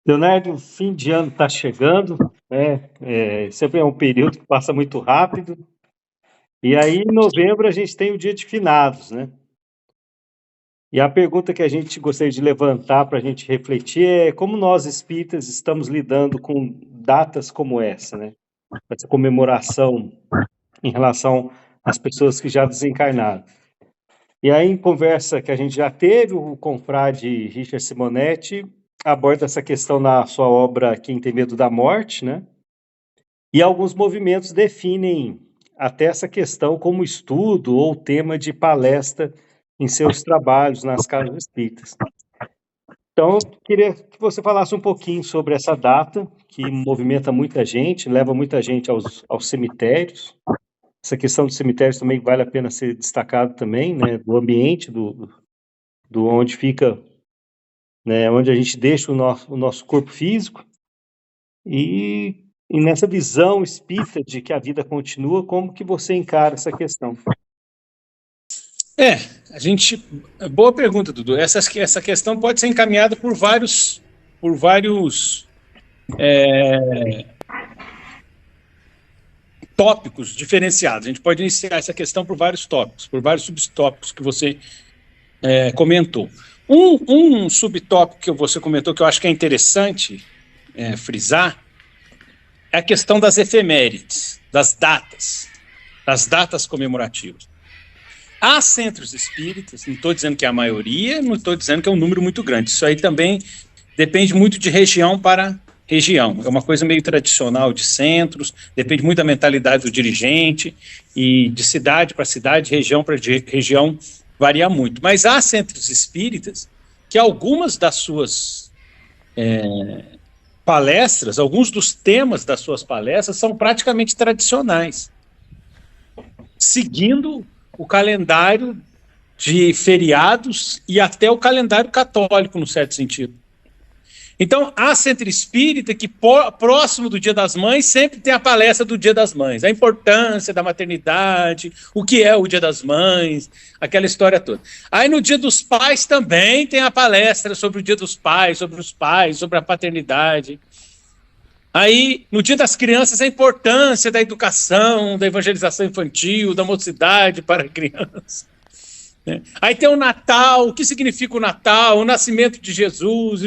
Leonardo, fim de ano está chegando, né? Sempre é um período que passa muito rápido. E aí, em novembro, a gente tem o Dia de Finados, né? E a pergunta que a gente gostaria de levantar para a gente refletir é como nós espíritas estamos lidando com datas como essa, né? Essa comemoração em relação às pessoas que já desencarnaram. E aí, em conversa que a gente já teve, o confrade Richard Simonetti aborda essa questão na sua obra Quem Tem Medo da Morte, né? E alguns movimentos definem até essa questão como estudo ou tema de palestra em seus trabalhos nas casas espíritas. Então, eu queria que você falasse um pouquinho sobre essa data, que movimenta muita gente, leva muita gente aos cemitérios. Essa questão dos cemitérios também vale a pena ser destacado também, né, do ambiente, do onde fica, né, onde a gente deixa o nosso corpo físico. E nessa visão espírita de que a vida continua, como que você encara essa questão? Boa pergunta, Dudu. Essa questão pode ser encaminhada por vários tópicos diferenciados. A gente pode iniciar essa questão por vários tópicos, por vários subtópicos que você comentou. Um subtópico que você comentou que eu acho que é interessante frisar é a questão das efemérides, das datas comemorativas. Há centros espíritas, não estou dizendo que é a maioria, não estou dizendo que é um número muito grande. Isso aí também depende muito de região para região. É uma coisa meio tradicional de centros, depende muito da mentalidade do dirigente, e de cidade para cidade, região para região, varia muito. Mas há centros espíritas que algumas das suas palestras, alguns dos temas das suas palestras são praticamente tradicionais, seguindo o calendário de feriados e até o calendário católico, no certo sentido. Então, há centro espírita que, próximo do Dia das Mães, sempre tem a palestra do Dia das Mães, a importância da maternidade, o que é o Dia das Mães, aquela história toda. Aí, no Dia dos Pais, também tem a palestra sobre o Dia dos Pais, sobre os pais, sobre a paternidade. Aí, no Dia das Crianças, a importância da educação, da evangelização infantil, da mocidade para a criança. Aí tem o Natal, o que significa o Natal, o nascimento de Jesus.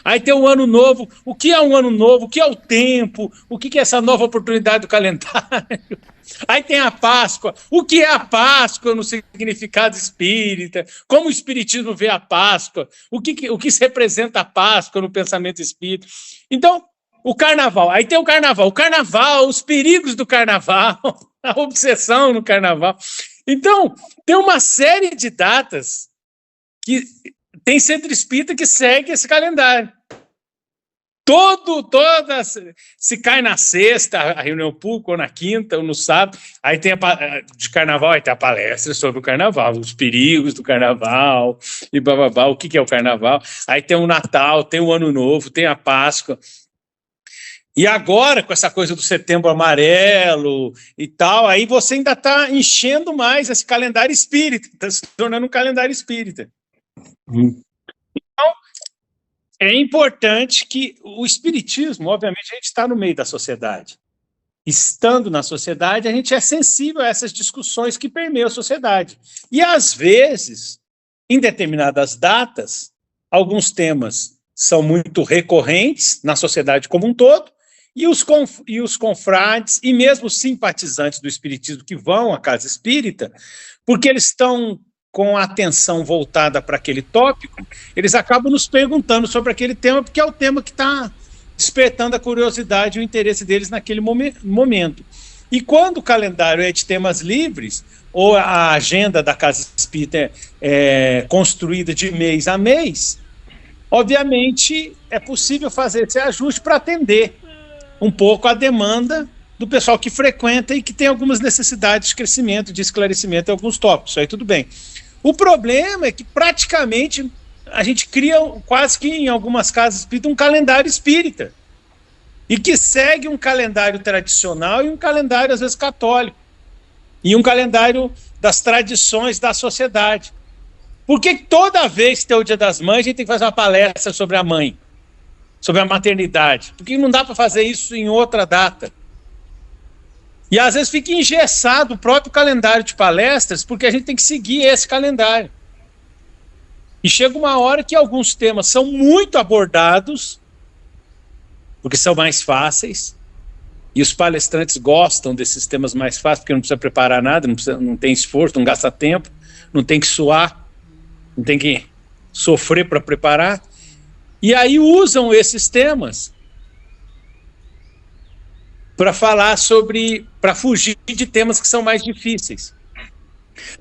Aí tem o Ano Novo, o que é um Ano Novo, o que é o tempo, o que é essa nova oportunidade do calendário. Aí tem a Páscoa, o que é a Páscoa no significado espírita, como o espiritismo vê a Páscoa, o que se representa a Páscoa no pensamento espírita. Então, o Carnaval, aí tem o Carnaval, os perigos do Carnaval, a obsessão no Carnaval. Então, tem uma série de datas que tem centro espírita que segue esse calendário. Se cai na sexta, a reunião pública, ou na quinta, ou no sábado, aí tem de Carnaval, aí tem a palestra sobre o Carnaval, os perigos do Carnaval, e bababá, o que é o Carnaval. Aí tem o Natal, tem o Ano Novo, tem a Páscoa. E agora, com essa coisa do Setembro Amarelo e tal, aí você ainda está enchendo mais esse calendário espírita, está se tornando um calendário espírita. Então, é importante que o espiritismo, obviamente, a gente está no meio da sociedade. Estando na sociedade, a gente é sensível a essas discussões que permeiam a sociedade. E, às vezes, em determinadas datas, alguns temas são muito recorrentes na sociedade como um todo, e os confrades, e mesmo os simpatizantes do espiritismo que vão à casa espírita, porque eles estão com a atenção voltada para aquele tópico, eles acabam nos perguntando sobre aquele tema, porque é o tema que está despertando a curiosidade e o interesse deles naquele momento. E quando o calendário é de temas livres, ou a agenda da casa espírita é construída de mês a mês, obviamente é possível fazer esse ajuste para atender um pouco a demanda do pessoal que frequenta e que tem algumas necessidades de crescimento, de esclarecimento em alguns tópicos. Isso aí tudo bem. O problema é que praticamente a gente cria quase que em algumas casas espíritas um calendário espírita e que segue um calendário tradicional e um calendário às vezes católico e um calendário das tradições da sociedade. Por que toda vez que tem o Dia das Mães a gente tem que fazer uma palestra sobre a mãe? sobre a maternidade? Por que não dá para fazer isso em outra data? E às vezes fica engessado o próprio calendário de palestras, porque a gente tem que seguir esse calendário. E chega uma hora que alguns temas são muito abordados, porque são mais fáceis, e os palestrantes gostam desses temas mais fáceis, porque não precisa preparar nada, não tem esforço, não gasta tempo, não tem que suar, não tem que sofrer para preparar. E aí usam esses temas para falar para fugir de temas que são mais difíceis,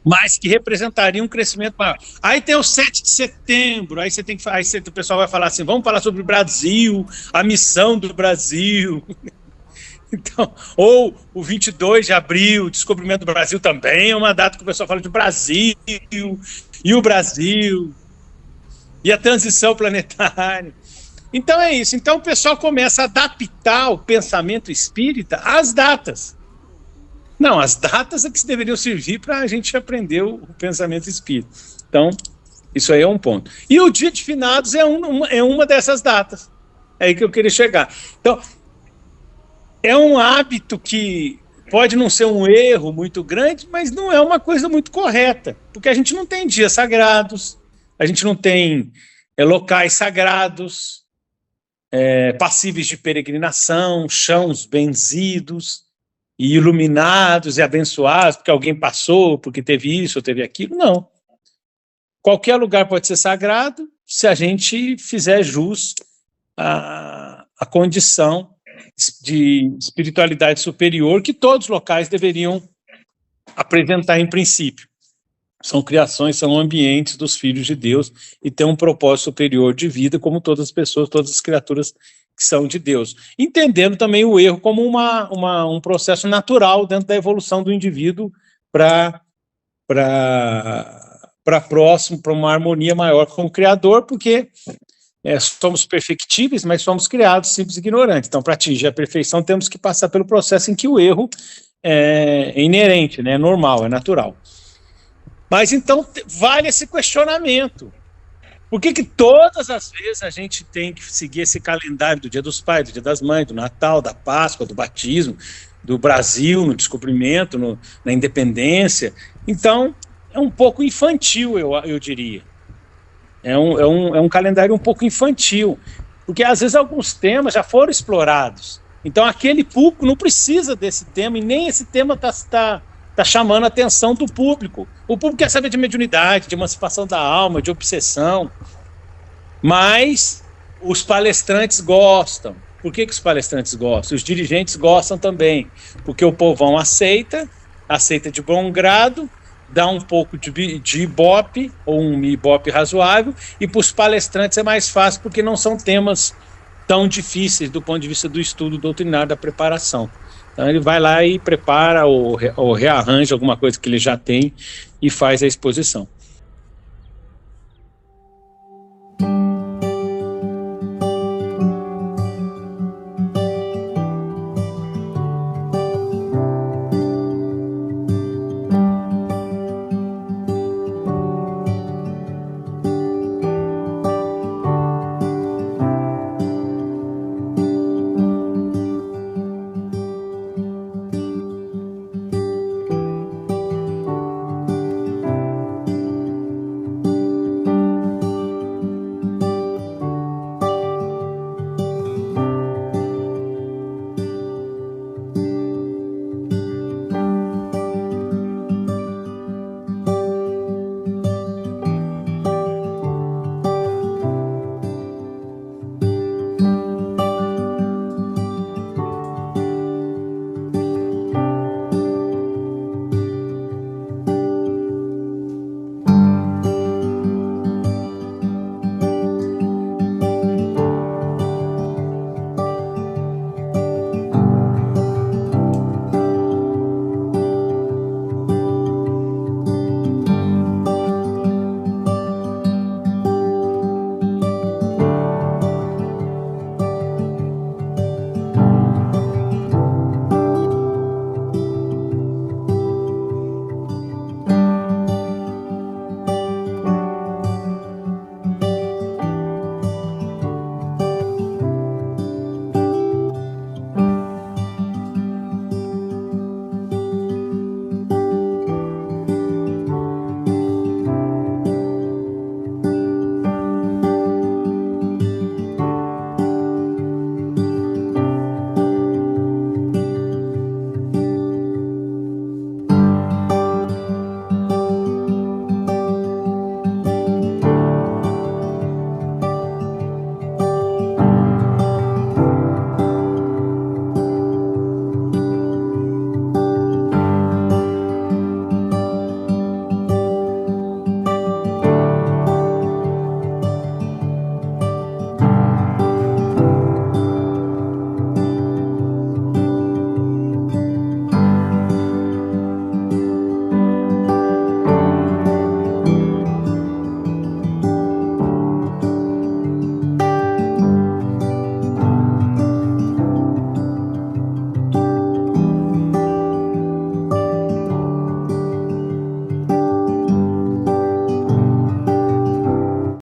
mas que representariam um crescimento maior. Aí tem o 7 de setembro, aí o pessoal vai falar assim, vamos falar sobre o Brasil, a missão do Brasil. Então, ou o 22 de abril, o descobrimento do Brasil também é uma data que o pessoal fala de Brasil, e o Brasil, e a transição planetária. Então é isso. Então o pessoal começa a adaptar o pensamento espírita às datas. Não, as datas é que deveriam servir para a gente aprender o pensamento espírita. Então, isso aí é um ponto. E o dia de finados é uma dessas datas. É aí que eu queria chegar. Então, é um hábito que pode não ser um erro muito grande, mas não é uma coisa muito correta, porque a gente não tem dias sagrados, a gente não tem locais sagrados, passíveis de peregrinação, chãos benzidos e iluminados e abençoados, porque alguém passou, porque teve isso ou teve aquilo. Não. Qualquer lugar pode ser sagrado se a gente fizer jus à condição de espiritualidade superior que todos os locais deveriam apresentar em princípio. São criações, são ambientes dos filhos de Deus e têm um propósito superior de vida, como todas as pessoas, todas as criaturas que são de Deus. Entendendo também o erro como um processo natural dentro da evolução do indivíduo para próximo, para uma harmonia maior com o Criador, porque somos perfectíveis, mas somos criados simples e ignorantes. Então, para atingir a perfeição, temos que passar pelo processo em que o erro é inerente, né? É normal, é natural. Mas então vale esse questionamento. Por que todas as vezes a gente tem que seguir esse calendário do Dia dos Pais, do Dia das Mães, do Natal, da Páscoa, do batismo, do Brasil, no descobrimento, na independência? Então, é um pouco infantil, eu diria. É um calendário um pouco infantil, porque às vezes alguns temas já foram explorados. Então aquele público não precisa desse tema, e nem esse tema está chamando a atenção do público. O público quer saber de mediunidade, de emancipação da alma, de obsessão. Mas os palestrantes gostam. Por que os palestrantes gostam? Os dirigentes gostam também. Porque o povão aceita de bom grado, dá um pouco de ibope, ou um ibope razoável, e para os palestrantes é mais fácil, porque não são temas tão difíceis do ponto de vista do estudo doutrinário, da preparação. Então ele vai lá e prepara ou rearranja alguma coisa que ele já tem e faz a exposição.